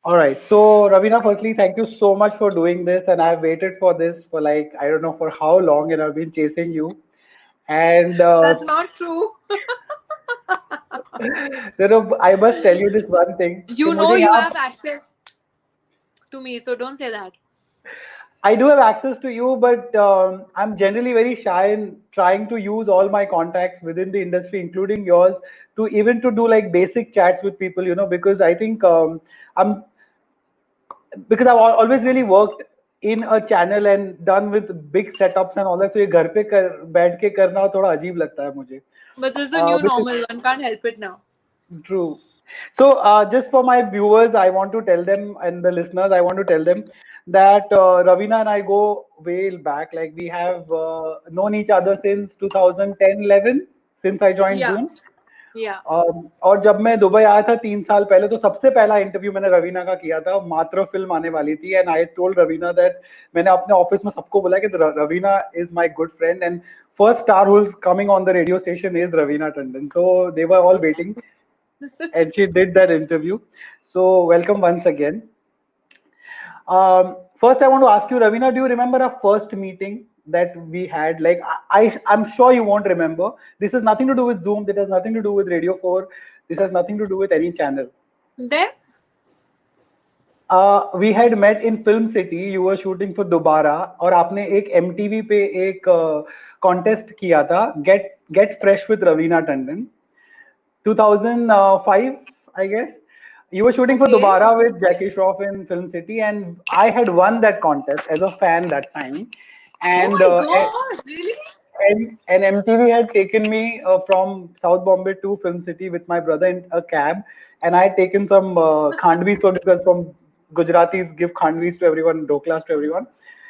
All right. So, Ravina, firstly, thank you so much for doing this. And I've waited for this for like, I don't know for how long, and I've been chasing you. And, That's not true. I must tell you this one thing. कि You know मुझे you यहाँ have access to me, so don't say that. I do have access to you, but I'm generally very shy in trying to use all my contacts within the industry, including yours, to even to do like basic chats with people, because I think I'm because I've always really worked in a channel and done with big setups and all that. So ये घर पे बैठ के करना थोड़ा अजीब लगता है मुझे. But this is the new Because normal. One can't help it now. true. So, just for my viewers, I want to tell them, and the listeners, I want to tell them that Ravina and I go way back. Like we have known each other since 2010, 11, since I joined Yeah, Zoom. yeah. और जब मैं Dubai आया था 3 साल पहले तो सबसे पहला इंटरव्यू मैंने रवीना का किया था मात्र फिल्म आने वाली थी and I told Raveena that मैंने अपने ऑफिस में सबको बोला कि Raveena is my good friend and first star who is coming on the radio station is Raveena Tandon so they were all waiting and she did that interview. So welcome once again. First, I want to ask you, Ravina, do you remember our first meeting that we had? Like, I'm sure you won't remember. This has nothing to do with Zoom. This has nothing to do with Radio 4. This has nothing to do with any channel. Then, We had met in Film City. You were shooting for दोबारा और आपने एक MTV पे एक contest किया था Get Fresh with Ravina Tandon. 2005, I guess. You were shooting for okay. Dobara with Jackie Shroff in Film City, and I had won that contest as a fan that time. Oh And my God, really? and MTV had taken me from South Bombay to Film City with my brother in a cab, and I had taken some khandvis because from Gujaratis give khandvis to everyone, doklas to everyone,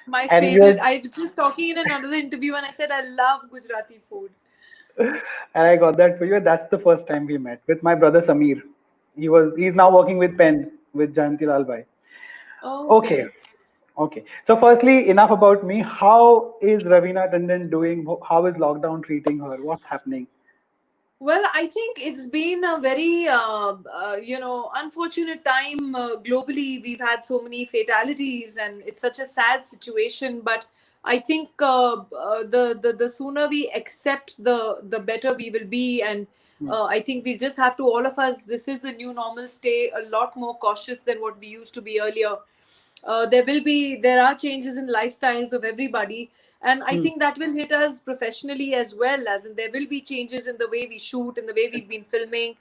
My and we favorite. had I was just talking in another interview and I said I love Gujarati food. and I got that for you. That's the first time we met with my brother Samir. He's now working with Penn with Jayanti Lal Bhai. Okay, Okay. okay. So firstly, enough about me. How is Ravina Tandon doing? How is lockdown treating her? What's happening? Well, I think it's been a very, unfortunate time globally. We've had so many fatalities, and it's such a sad situation. But I think the sooner we accept, the better we will be. And Hmm. I think we just have to, all of us. This is the new normal. Stay a lot more cautious than what we used to be earlier. There are changes in lifestyles of everybody, and I Hmm. think that will hit us professionally as well, as in there will be changes in the way we shoot, in the way we've been filming.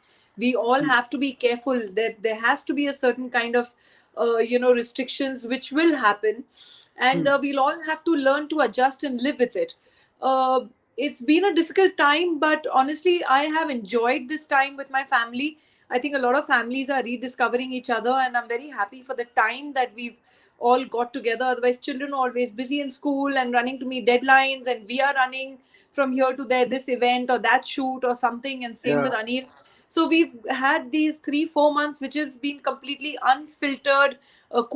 We all Hmm. have to be careful that there has to be a certain kind of restrictions which will happen, and Hmm. we'll all have to learn to adjust and live with it. uh, it's been a difficult time, but honestly I have enjoyed this time with my family. I think a lot of families are rediscovering each other, and I'm very happy for the time that we've all got together. Otherwise, children are always busy in school and running to meet deadlines, and we are running from here to there, this event or that shoot or something, and same Yeah. with Anil. So we've had these 3-4 months, which has been completely unfiltered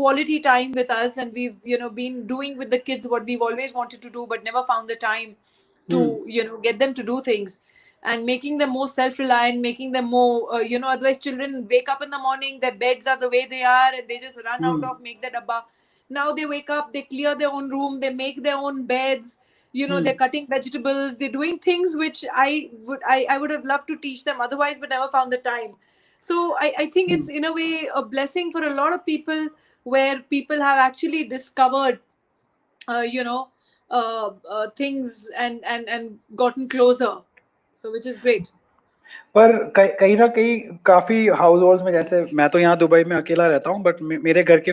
quality time with us, and we've been doing with the kids what we've always wanted to do, but never found the time Hmm. to get them to do things, and making them more self-reliant, making them more otherwise children wake up in the morning, their beds are the way they are, and they just run out Hmm. of make that abba. Now they wake up, they clear their own room, they make their own beds, Hmm. they're cutting vegetables, they're doing things which I would have loved to teach them otherwise, but never found the time. So I think Hmm. it's in a way a blessing for a lot of people, where people have actually discovered uh, you know things, and gotten closer, so which is great. पर कहीं ना कहीं काफी house holds में जैसे मैं तो यहाँ दुबई में अकेला रहता हूँ बट मेरे घर के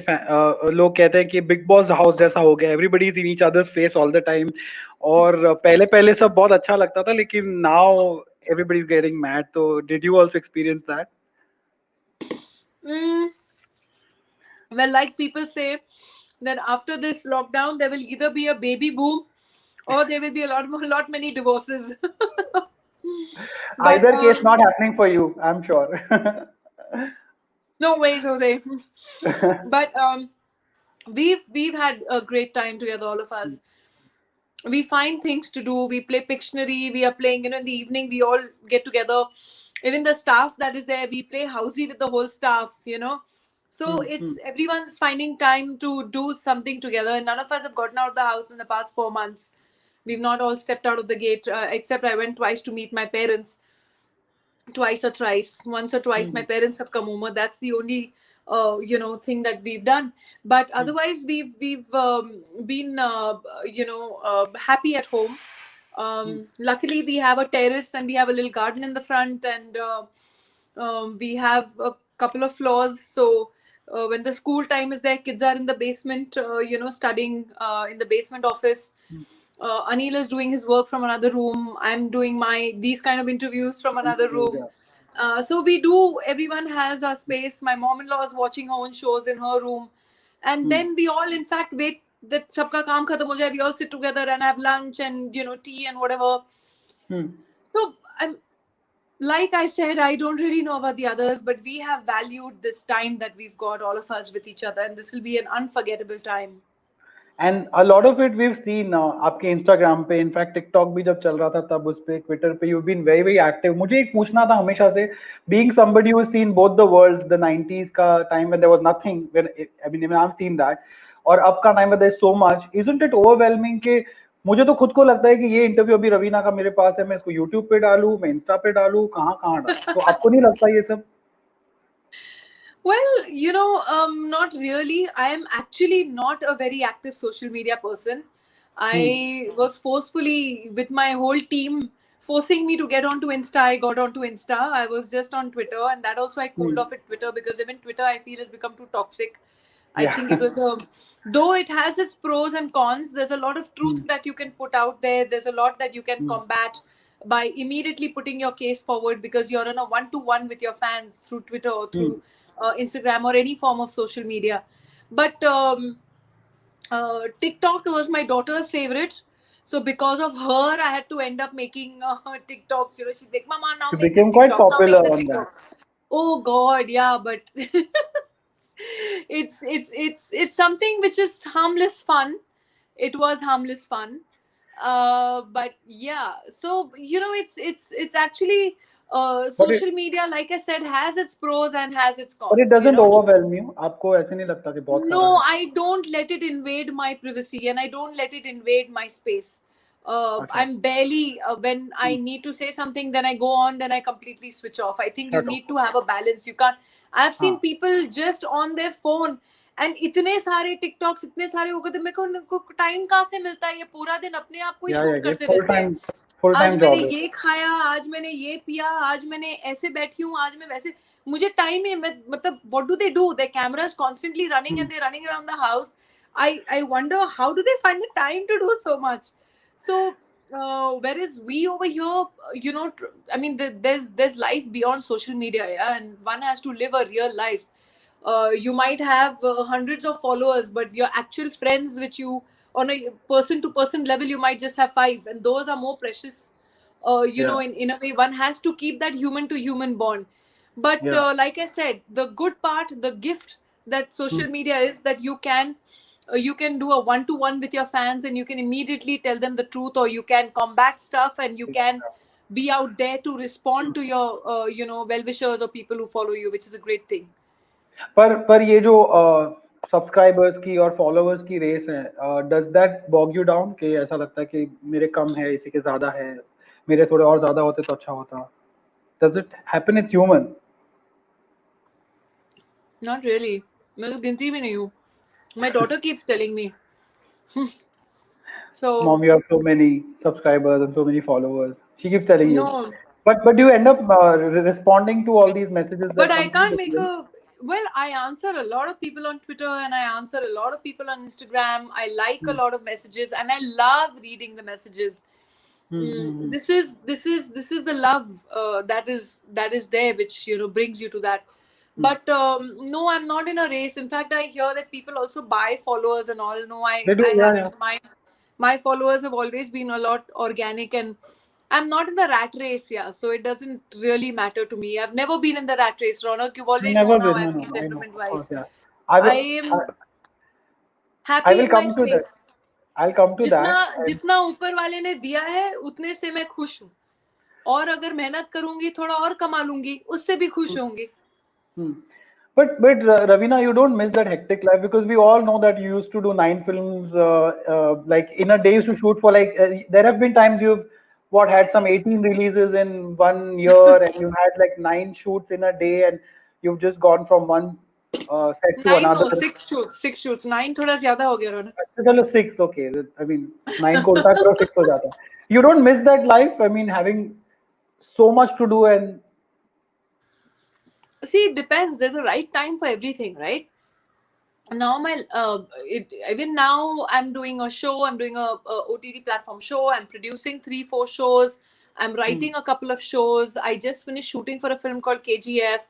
लोग कहते हैं कि बिग बॉस हाउस जैसा हो गया everybody is in each others face all the time और पहले पहले सब बहुत अच्छा लगता था लेकिन now everybody is getting mad तो did you also experience that mm, well, like people say that after this lockdown there will either be a baby boom, or there will be a lot more, lot many divorces. but either case not happening for you I am sure no ways, Jose. But we've had a great time together, all of us. We find things to do, we play Pictionary, we are playing, in the evening we all get together. Even the staff that is there, we play housey with the whole staff. So it's everyone's finding time to do something together, and none of us have gotten out of the house in the past 4 months. We've not all stepped out of the gate, except I went twice to meet my parents, twice or thrice. Once or twice my parents have come over. That's the only thing that we've done. But otherwise we've been happy at home. Luckily we have a terrace and we have a little garden in the front, and we have a couple of floors, so when the school time is there, kids are in the basement, studying in the basement office. Anil is doing his work from another room. I'm doing these kind of interviews from another room. So we do, everyone has a space. My mom-in-law is watching her own shows in her room. And then we all, in fact, wait that sabka kaam khatam ho jaye. We all sit together and have lunch and, tea and whatever. So like I said, I don't really know about the others, but we have valued this time that we've got, all of us, with each other. And this will be an unforgettable time. And a lot of it we've seen आपके Instagram पे, in fact TikTok भी जब चल रहा था तब उस पे, Twitter पे you've been very very active. मुझे एक पूछना था हमेशा से, being somebody who's seen both the worlds, the 90s का time when there was nothing, when I mean even I've seen that, और अब का time where there's so much, isn't it overwhelming कि मुझे तो खुद को लगता है कि ये इंटरव्यू अभी रवीना का मेरे पास है, मैं इसको YouTube पे डालूं, मैं Insta पे डालूं, कहाँ कहाँ डालूं, तो आपको नहीं लगता ये सब? Well, not really. I am actually not a very active social media person. I was forcefully, with my whole team, forcing me to get onto Insta. I got onto Insta. I was just on Twitter, and that also I cooled off at Twitter, because even Twitter I feel has become too toxic. I think it was though it has its pros and cons, there's a lot of truth that you can put out there. There's a lot that you can combat by immediately putting your case forward, because you're on a one-to-one with your fans through Twitter or through Instagram or any form of social media. But TikTok was my daughter's favorite. So because of her, I had to end up making TikToks. She's like, Mama, now You make this became quite TikTok. Now make popular this on TikTok. that. Oh God, yeah, but it's something which is harmless fun. It was harmless fun. But yeah, so it's actually social media, like I said, has its pros and has its cons. But it doesn't overwhelm you. आपको ऐसे नहीं लगता कि बहुत No, सारा है? I don't let it invade my privacy, and I don't let it invade my space. I'm barely, when I need to say something, then I go on, then I completely switch off. I think you need to have a balance. You can't. I've seen people just on their phone, and इतने सारे TikToks, इतने सारे हो गए थे, मेरे को time कहाँ से मिलता है? ये पूरा दिन अपने आप को ही शूट करते रहते हैं. full आज time मैंने job ये खाया, आज मैंने ये पिया, आज मैंने ऐसे बैठी हूँ, आज मैं वैसे. मुझे टाइम ही मतलब what do they do? Their cameras constantly running and they're running around the house. I wonder how do they find the time to do so much. So whereas we over here, I mean, there's life beyond social media, yeah, and one has to live a real life. You might have hundreds of followers, but your actual friends, which you on a person to person level, you might just have 5, and those are more precious. In a way, one has to keep that human to human bond. But like I said, the good part, the gift that social media is, that you can do a one-to-one with your fans, and you can immediately tell them the truth, or you can combat stuff, and you can be out there to respond to your well-wishers or people who follow you, which is a great thing. पर ये जो subscribers की और followers की रेस है, does that bog you down कि ऐसा लगता है कि मेरे कम है, इसी के ज्यादा है, मेरे थोड़े और ज्यादा होते तो अच्छा होता? Does it happen? It's human. Not really. मैं तो गिनती भी नहीं हूँ. My daughter keeps telling me. So Mom, you have so many subscribers and so many followers. She keeps telling you. no. But do you end up responding to all these messages that But I come through can't the make DM? well, I answer a lot of people on Twitter, and I answer a lot of people on Instagram. I like a lot of messages, and I love reading the messages. This is the love that is there, which brings you to that. But no, I'm not in a race. In fact, I hear that people also buy followers and all. No, They do, I yeah, haven't. My followers have always been a lot organic, and I'm not in the rat race, yeah. So it doesn't really matter to me. I've never been in the rat race, Ronak. You've always Never known how been. I No, feel no, I know. Of temperament-wise. course, yeah. I am I happy will in my come to that. space. I'll come to जितना that. जितना ऊपर वाले ने दिया है, उतने से मैं खुश हूँ. और अगर मेहनत करूंगी, थोड़ा और कमा लूंगी, उससे भी खुश होंगी. But Ravina, you don't miss that hectic life because we all know that you used to do 9 films like in a day. You used to shoot for like there have been times you've what had some 18 releases in 1 year, and you had like 9 shoots in a day, and you've just gone from one set to Nine, another. no, six shoots, 6 shoots. Nine थोड़ा ज़्यादा हो गया रोना. चलो 6, okay. I mean 9 को उल्टा करो 6 हो जाता है. You don't miss that life. I mean having so much to do and See, it depends. There's a right time for everything, right? Now even now I'm doing a show. I'm doing a OTT platform show. I'm producing 3-4 shows. I'm hmm. writing a couple of shows. I just finished shooting for a film called KGF.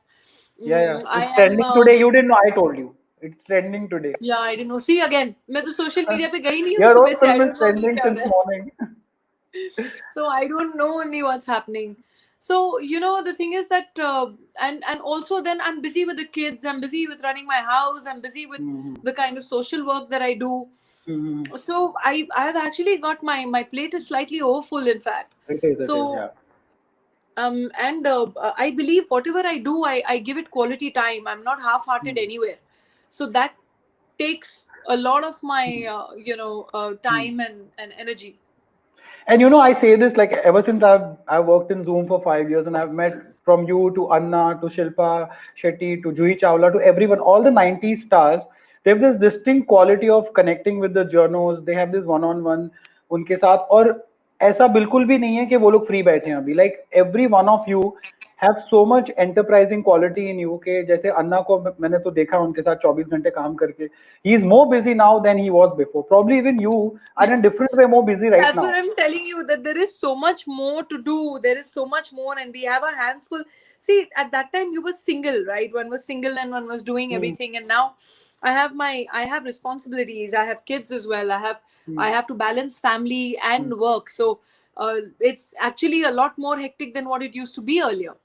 Yeah. I It's am trending today. You didn't know. I told you. It's trending today. yeah, I don't know. See again, मैं तो social media पे गई नहीं हूँ Your सुबह own से. I film is don't know नहीं trending क्या हो since रहा है. morning. So I don't know only what's happening. So the thing is that and also then I'm busy with the kids. I'm busy with running my house. I'm busy with Hmm. the kind of social work that I do. Hmm. So I've actually got my plate is slightly overfull, in fact. It is. It is. So Yeah. and I believe whatever I do, I give it quality time. I'm not half-hearted Hmm. anywhere. So that takes a lot of my Hmm. time and energy. And I say this like ever since I've worked in Zoom for 5 years, and I've met from you to Anna to Shilpa Shetty to Juhi Chawla to everyone, all the 90s stars. They have this distinct quality of connecting with the journos. They have this one-on-one उनके साथ और ऐसा बिल्कुल भी नहीं है कि वो लोग फ्री बैठे हैं अभी. Like every one of you have so much enterprising quality in you के जैसे अन्ना को मैंने तो देखा उनके साथ 24 घंटे काम करके. He is more busy now than he was before. Probably even you are in a different way more busy right That's now. what I'm telling you, that there is so much more to do. There is so much more, and we have our hands full. See, at that time you were single, right? One was single and one was doing Hmm. everything, and now I have responsibilities. I have kids as well. I Hmm. have to balance family Hmm. and work. So it's actually a lot more hectic than what it used to be earlier.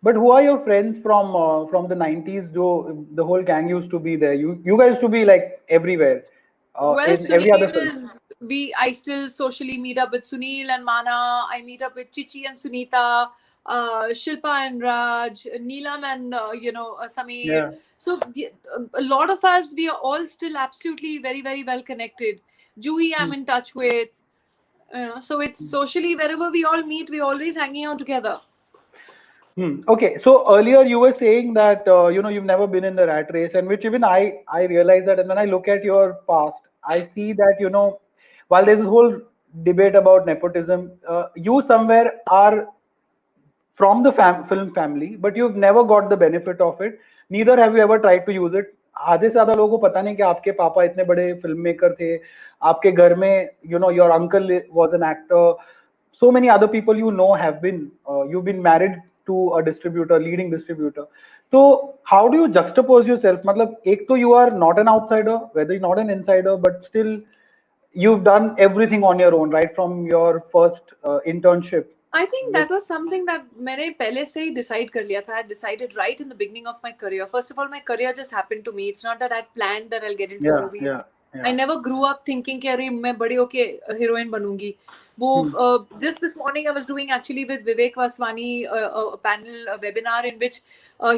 But who are your friends from the 90s? The whole gang used to be there. You guys used to be like everywhere, Well, in every other Sunil film. is I still socially meet up with Sunil and Mana. I meet up with Chichi and Sunita, Shilpa and Raj, Neelam and Sameer. Yeah. So a lot of us, we are all still absolutely very very well connected. Juhi, Hmm. I'm in touch with. So it's socially wherever we all meet, we're always hanging out together. Hmm. Okay, so earlier you were saying that you've never been in the rat race, and which even I realize that, and when I look at your past, I see that while there's this whole debate about nepotism, you somewhere are from the film family, but you've never got the benefit of it. Neither have you ever tried to use it. आधे से ज्यादा लोगों को पता नहीं कि आपके पापा इतने बड़े फिल्म मेकर थे. आपके घर में your uncle was an actor. So many other people have been you've been married to a distributor, leading distributor. So how do you juxtapose yourself? मतलब एक तो you are not an outsider, whether you're not an insider, but still you've done everything on your own, right from your first internship I think with that was something that मैंने पहले से ही decide कर लिया था. I decided right in the beginning of my career. First of all, my career just happened to me. It's not that I planned that I'll get into yeah, movies. yeah, I yeah. never grew up thinking कि अरे मैं बड़ी होके heroine बनूंगी. वो Hmm. just this morning I was doing actually with Vivek Vaswani a panel, a webinar in which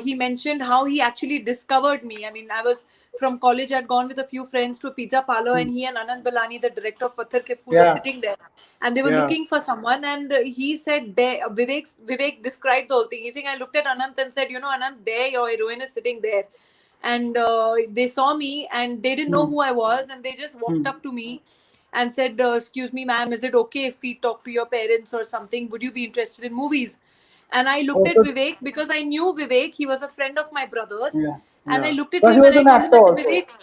he mentioned how he actually discovered me. I mean, I was from college. I'd gone with a few friends to a pizza parlor, Hmm. and he and Anand Balani, the director of Patthar Ke Phool, were Yeah, sitting there, and they were yeah. looking for someone. And he said, "There." Vivek described the whole thing. He's saying, "I looked at Anand and said, Anand, there your heroine is sitting there." And they saw me, and they didn't know Hmm. who I was, and they just walked Hmm. up to me and said, "Excuse me, ma'am, is it okay if we talk to your parents or something? Would you be interested in movies?" And I looked Oh, at so, Vivek because I knew Vivek. He was a friend of my brother's. yeah, And I yeah. looked at But he him and was I an told him, actor I said, also. Vivek,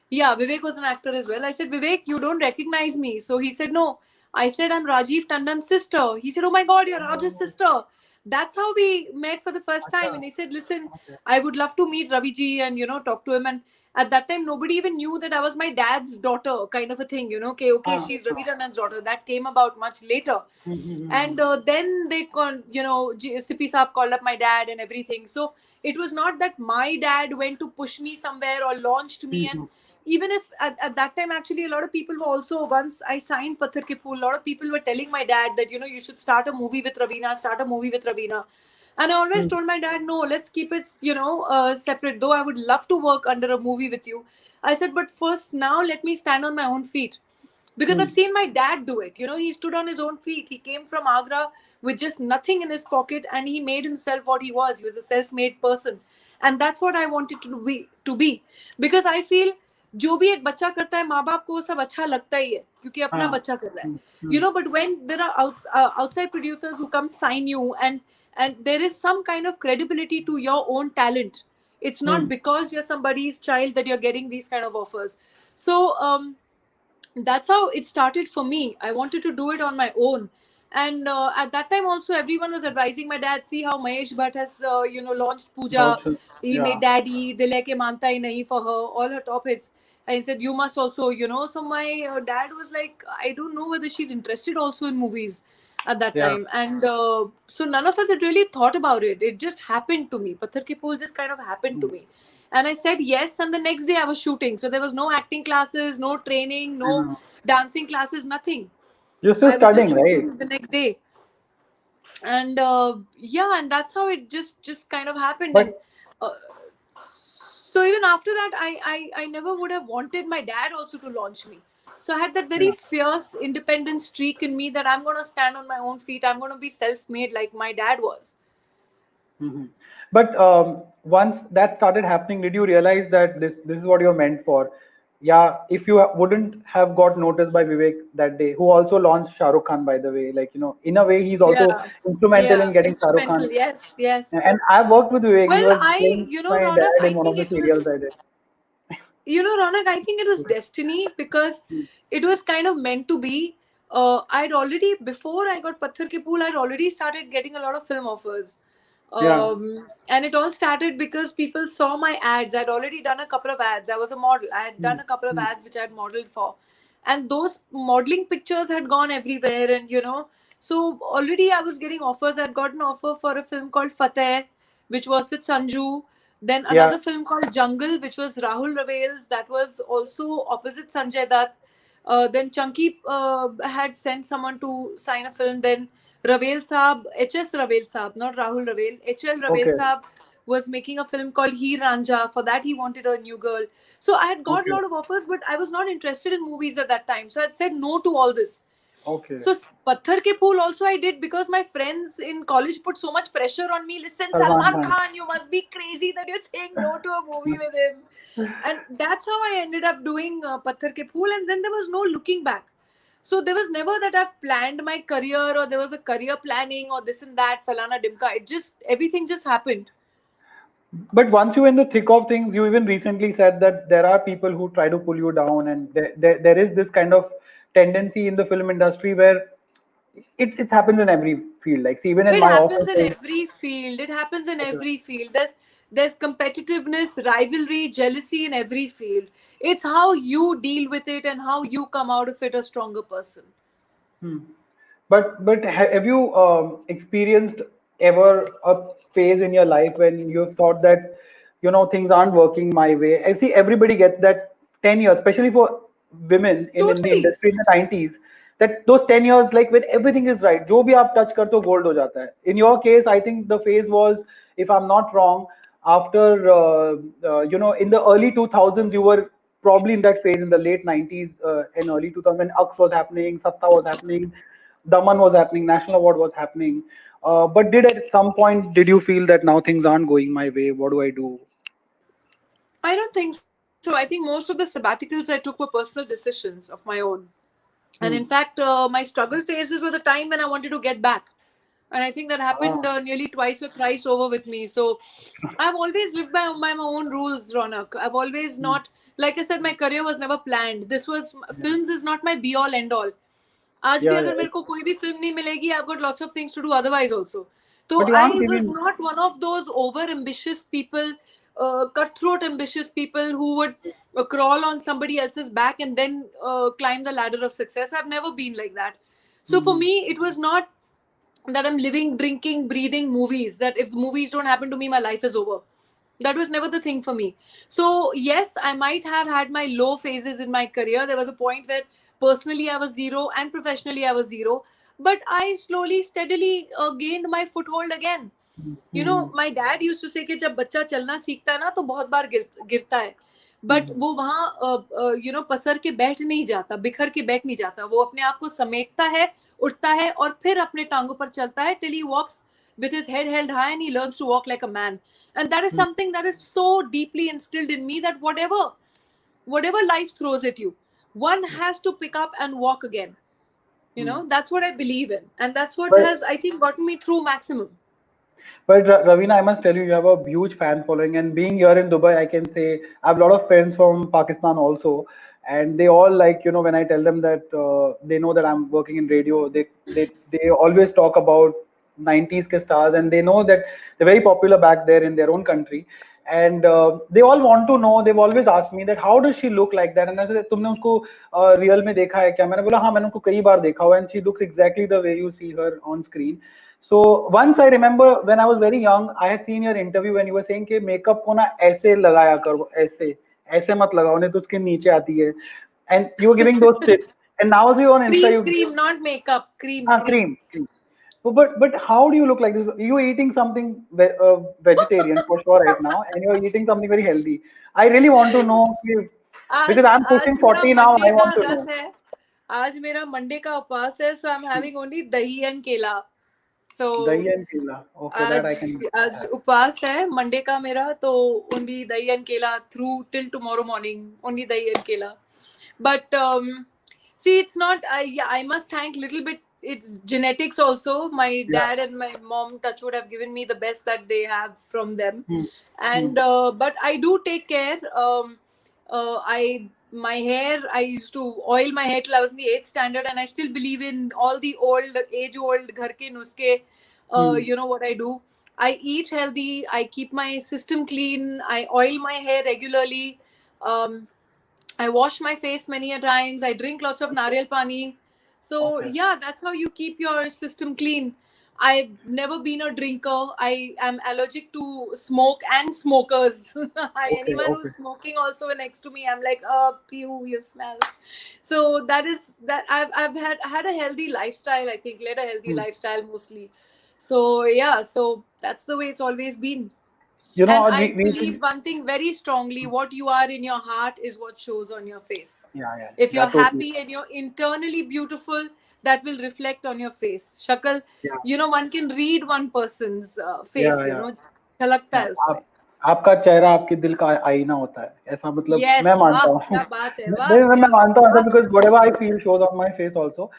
yeah, Vivek was an actor as well. I said, Vivek, you don't recognize me. So he said, no. I said, I'm Rajiv Tandon's sister. He said, oh my God, you're Raj's sister. That's how we met for the first time. Acha. And he said, listen, Okay. I would love to meet Ravi ji and, talk to him. And at that time, nobody even knew that I was my dad's daughter, kind of a thing, okay, Ah, she's Ravi Tandon's daughter. That came about much later. hmm, hmm, hmm, And then they, Sippy Saab called up my dad and everything. So it was not that my dad went to push me somewhere or launched hmm, me. And hmm, even if at that time, actually, a lot of people were also, once I signed Patthar Ke Phool, a lot of people were telling my dad that, you should start a movie with Ravina, start a movie with Ravina. And I always Hmm. told my dad, no, let's keep it, separate. Though I would love to work under a movie with you, I said, but first, now let me stand on my own feet. Because I've Hmm. seen my dad do it. He stood on his own feet. He came from Agra with just nothing in his pocket, and he made himself what he was. He was a self-made person. And that's what I wanted to be. Because I feel जो भी एक बच्चा करता है माँ बाप को वो सब अच्छा लगता ही है क्योंकि अपना हाँ. बच्चा कर रहा है. Hmm. Hmm. But when there are outside producers who come sign you, and there is some kind of credibility to your own talent. It's not Hmm. because you're somebody's child that you're getting these kind of offers. So that's how it started for me. I wanted to do it on my own. And at that time also, everyone was advising my dad, see how Mahesh Bhatt has launched Pooja. Also, He yeah. made Daddy, Dil Hai Ke Manta Hi Nahi for her, all her top hits. And he said, you must also, so my dad was like, I don't know whether she's interested also in movies at that Yeah. time. And so none of us had really thought about it. It just happened to me. Patthar Ki Pool just kind of happened to Hmm. me. And I said yes, and the next day I was shooting. So there was no acting classes, no training, no Hmm. dancing classes, nothing. You're still I was just studying, right? shooting the next day. And yeah, and that's how it just kind of happened. And But uh, so even after that, I never would have wanted my dad also to launch me. So I had that very yeah. fierce independent streak in me that I'm going to stand on my own feet. I'm going to be self-made like my dad was. Hmm. But once that started happening, did you realize that this is what you're meant for? Yeah, if you wouldn't have got noticed by Vivek that day, who also launched Shah Rukh Khan, by the way, like in a way, he's also Yeah, instrumental in yeah, getting Shah Rukh Khan. instrumental. Yes, yes. And I've worked with Vivek. He Well, was playing my Ronak, dad I in one of think the it serials was, I did. Ronak, I think it was destiny because Hmm. it was kind of meant to be. I'd already, before I got Patthar Ki Pool, I'd already started getting a lot of film offers. Yeah. And it all started because people saw my ads. I'd already done a couple of ads. I was a model. I had Hmm. done a couple of Hmm. ads which I'd modeled for. And those modeling pictures had gone everywhere. And, so already I was getting offers. I'd got an offer for a film called Fateh, which was with Sanju. Then Yeah. another film called Jungle, which was Rahul Ravel's. That was also opposite Sanjay Dutt. Then Chunky had sent someone to sign a film. Then Ravel Saab, HS Ravel Saab, not Rahul Ravel, HL Ravel Okay. Saab was making a film called Heer Ranja. For that, he wanted a new girl. So I had got a Okay. lot of offers, but I was not interested in movies at that time. So I had said no to all this. Okay. So Patthar Ke Phool also I did because my friends in college put so much pressure on me. Listen, Salman Salman Khan. Khan, you must be crazy that you're saying no to a movie with him. And that's how I ended up doing Patthar Ke Phool. And then there was no looking back. So there was never that I've planned my career or there was a career planning or this and that, falana dimka. Everything just happened. But once you're in the thick of things, you even recently said that there are people who try to pull you down, and there is this kind of tendency in the film industry where it happens in every field. Like, see, even in It my happens office, in every field. It happens in every field. There's competitiveness, rivalry, jealousy in every field. It's how you deal with it and how you come out of it a stronger person. hmm. But have you experienced ever a phase in your life when you've thought that things aren't working my way? I see everybody gets that 10 years, especially for women in the Totally. industry in the 90s. That those 10 years, like when everything is right, जो भी आप touch करते हो gold हो जाता है. In your case, I think the phase was, if I'm not wrong, after in the early 2000s, you were probably in that phase in the late 90s and early 2000s when Ux was happening, Satta was happening, Daman was happening, National Award was happening. But did at some point did you feel that now things aren't going my way? What do I do? I don't think so. I think most of the sabbaticals I took were personal decisions of my own. And in Hmm. fact, my struggle phases were the time when I wanted to get back. And I think that happened Ah, nearly twice or thrice over with me. So I've always lived by my own rules, Ronak. I've always hmm. not, like I said, my career was never planned. This was, Yeah, films is not my be all end all. आज भी yeah, अगर yeah. मेरे को कोई भी film नहीं मिलेगी, I've got lots of things to do otherwise also. So But you aren't I was even. not one of those over ambitious people, cutthroat ambitious people who would crawl on somebody else's back and then climb the ladder of success. I've never been like that. So for Hmm. me, it was not that I'm living, drinking, breathing movies, that if movies don't happen to me, my life is over. That was never the thing for me. So, yes, I might have had my low phases in my career. There was a point where personally I was zero and professionally I was zero. But I slowly, steadily gained my foothold again. You know, my dad used to say कि जब बच्चा चलना सीखता है ना तो बहुत बार गिरता है, बट वो वहाँ यू नो पसर के बैठ नहीं जाता, बिखर के बैठ नहीं जाता, वो अपने आप को समेटता है, उठता है और फिर अपने टांगों पर चलता है till he walks with his head held high and he learns to walk like a man. And that is something that is so deeply instilled in me that whatever life throws at you, one has to pick up and walk again. You know, that's what I believe in, and that's what But has, I think, gotten me through maximum. But Ravina, I must tell you, you have a huge fan following, and being here in Dubai, I can say I have a lot of friends from Pakistan also, and they all like, you know, when I tell them that they know that I'm working in radio, they always talk about 90s ke stars, and they know that they're very popular back there in their own country, and they all want to know. They've always asked me that how does she look like that, and I said, तुमने उसको real में देखा है क्या? मैंने बोला हाँ, मैंने उसको कई बार देखा हुआ, and she looks exactly the way you see her on screen. So once I remember when I was very young, I had seen your interview when you were saying कि मेकअप को ना ऐसे लगाया करो, ऐसे ऐसे मत लगाओ नहीं तो उसके नीचे आती है, and you were giving those tips, and now see on Insta you Cream, not makeup. Cream, cream, cream. cream. But how do you look like this? You're eating something vegetarian for sure right now, and you're eating something very healthy. I really want to know because आज I'm आज pushing मेरा 40 now. Monday I का want to know. व्रत है. आज मेरा Monday का उपवास है, so I'm having only dahi and kela. So Dahi and keela. Okay, that आज I can आज have. उपवास है मंडे का मेरा, तो only dahi and kela through till tomorrow morning. Only dahi and kela. But see, it's not. I must thank little bit. It's genetics also. My Yeah. dad and my mom, touch wood, have given me the best that they have from them. Hmm. And but I do take care. I my hair, I used to oil my hair till I was in the 8th standard, and I still believe in all the age old ghar ke nuske. You know what I do? I eat healthy. I keep my system clean. I oil my hair regularly. I wash my face many a times. I drink lots of nariyal pani. So Okay. yeah, that's how you keep your system clean. I've never been a drinker. I am allergic to smoke and smokers. Okay. Anyone Okay. who's smoking also next to me, I'm like, oh, pew, you smell. So that is that. I've had a healthy lifestyle. I think led a healthy Hmm. lifestyle mostly. So yeah, so that's the way it's always been. You And know, I we believe one thing very strongly: what you are in your heart is what shows on your face. yeah, If you're that totally. happy and you're internally beautiful, that will reflect on your face. Shakal, Yeah, you know, one can read one person's face, you yeah. know, झलकता Yeah. है उसमें. आपका चेहरा आपके दिल का आईना होता है, ऐसा मतलब मैं Yes, मानता वाह, हूँ. क्या बात है, वाह, मैं क्या बात मानता है, हूँ ऐसा वाह. because whatever I feel shows on my face also.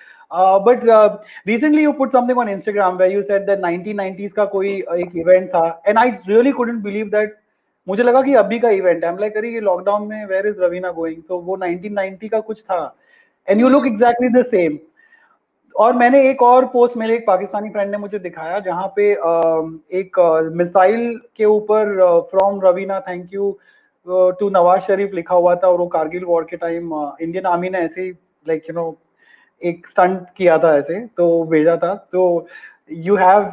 But recently you put something on Instagram where you said that 1990s का कोई एक इवेंट था, and I really couldn't believe that. मुझे लगा कि अभी का इवेंट है. I'm like अरे ये लॉकडाउन में where is Ravina going? तो वो 1990 का कुछ था, and you look exactly the same. और मैंने एक और पोस्ट, मेरे एक पाकिस्तानी फ्रेंड ने मुझे दिखाया जहाँ पे एक मिसाइल के ऊपर from Raveena thank you to Nawaz Sharif लिखा हुआ था, और वो कारगिल वॉर के टाइम इंडियन आर्मी ने ऐसे ही लाइक यू नो एक स्टंट किया था ऐसे, तो भेजा था. तो you have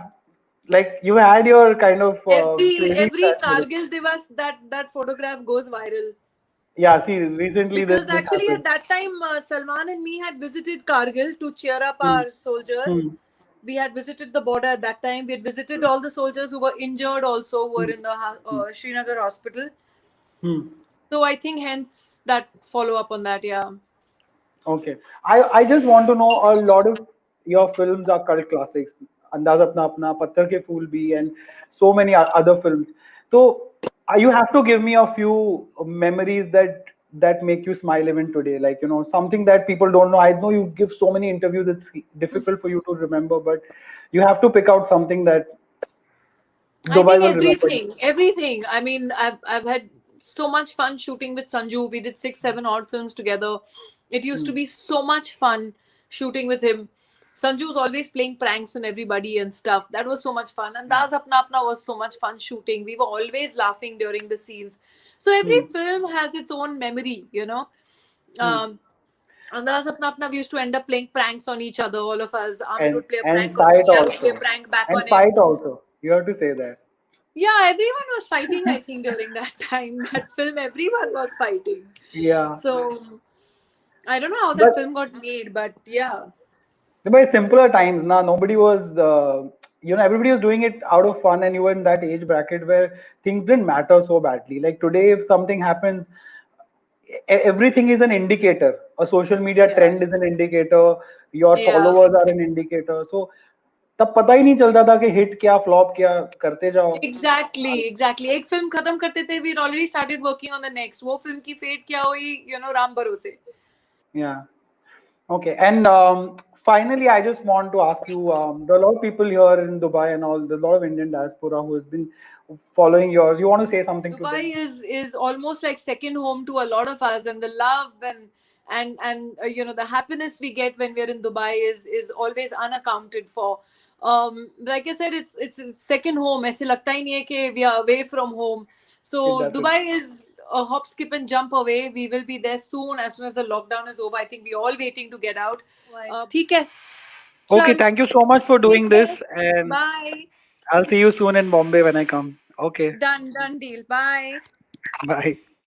like you had your kind of crazy Every stats with it. Kargil Divas, that photograph goes viral. Yeah, see, recently Because this actually happened. at that time, Salman and me had visited Kargil to cheer up Hmm. our soldiers. Hmm. We had visited the border at that time. We had visited all the soldiers who were injured also, who were in the Srinagar hospital. Hmm. So I think hence that follow up on that, yeah. Okay. I just want to know, a lot of your films are cult classics. Andaz Apna Apna, Patthar Ke Phool Bhi, and so many other films. So you have to give me a few memories that make you smile even today. Like, you know, something that people don't know. I know you give so many interviews, it's difficult for you to remember, but you have to pick out something that I Dubai think will remember. everything. I mean, I've had so much fun shooting with Sanju. We did 6, 7 odd films together. It used to be so much fun shooting with him. Sanju was always playing pranks on everybody and stuff. That was so much fun. And Das Apna Apna was so much fun shooting. We were always laughing during the scenes. So every film has its own memory, you know. Andaz Apna Apna, we used to end up playing pranks on each other, all of us. Amir would play a And prank on fight me. I would play a also. prank back And on him. fight also. You have to say that. Yeah, everyone was fighting, I think, during that time. That film, everyone was fighting. Yeah. So I don't know how that But film got made, but yeah. by simpler times, now nobody was everybody was doing it out of fun, and you were in that age bracket where things didn't matter so badly. Like today, if something happens, everything is an indicator. A social media Yeah. trend is an indicator. Your Yeah. followers are an indicator. So तब पता ही नहीं चलता था कि hit क्या flop क्या करते जाओ. Exactly. एक फिल्म खत्म करते थे, we already started working on the next. वो फिल्म की फेट क्या हुई, राम भरोसे. Yeah. Okay. And finally, I just want to ask you, there are a lot of people here in Dubai and all, there's a lot of Indian diaspora who has been following yours. You want to say something to Dubai them? is almost like second home to a lot of us, and the love and the happiness we get when we're in Dubai is always unaccounted for. Like I said, it's second home. ऐसे लगता ही नहीं है कि we are away from home. So It doesn't. Dubai is a hop, skip, and jump away. We will be there soon as soon as the lockdown is over. I think we're all waiting to get out. ठीक है. Okay. चल. Thank you so much for doing ठीक है. this. And Bye. I'll see you soon in Bombay when I come. Okay. Done deal. Bye. Bye.